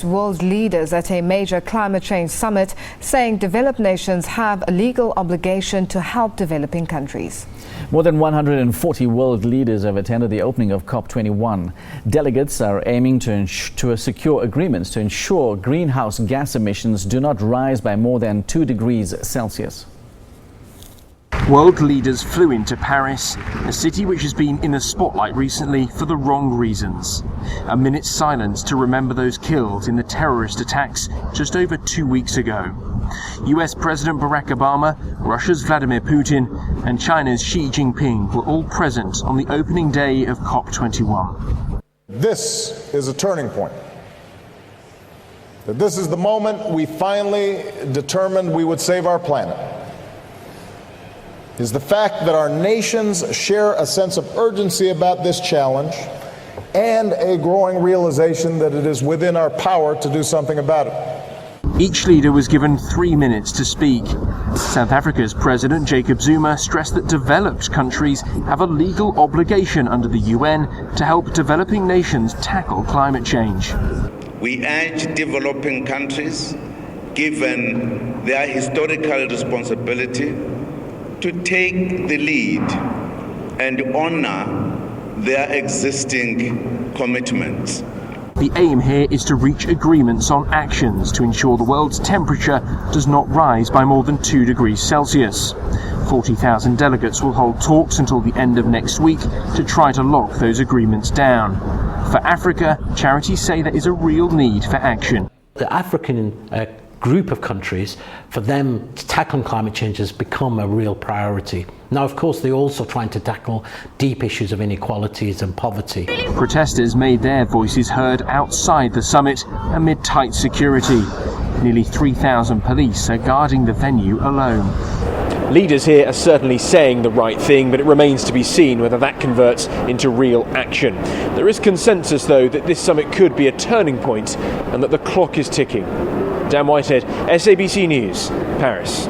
World leaders at a major climate change summit saying developed nations have a legal obligation to help developing countries. More than 140 world leaders have attended the opening of COP21. Delegates are aiming to secure agreements to ensure greenhouse gas emissions do not rise by more than 2 degrees Celsius. World leaders flew into Paris, a city which has been in the spotlight recently for the wrong reasons. A minute's silence to remember those killed in the terrorist attacks just over 2 weeks ago. US President Barack Obama, Russia's Vladimir Putin, and China's Xi Jinping were all present on the opening day of COP21. This is a turning point. This is the moment we finally determined we would save our planet. Is the fact that our nations share a sense of urgency about this challenge and a growing realization that it is within our power to do something about it. Each leader was given 3 minutes to speak. South Africa's President Jacob Zuma stressed that developed countries have a legal obligation under the UN to help developing nations tackle climate change. We urge developing countries, given their historical responsibility, to take the lead and honor their existing commitments. The aim here is to reach agreements on actions to ensure the world's temperature does not rise by more than 2 degrees Celsius. 40,000 delegates will hold talks until the end of next week to try to lock those agreements down. For Africa, charities say there is a real need for action. The African group of countries, for them to tackle climate change has become a real priority. Now, of course, they're also trying to tackle deep issues of inequalities and poverty. Protesters made their voices heard outside the summit amid tight security. Nearly 3,000 police are guarding the venue alone. Leaders here are certainly saying the right thing, but it remains to be seen whether that converts into real action. There is consensus, though, that this summit could be a turning point and that the clock is ticking. Dan Whitehead, SABC News, Paris.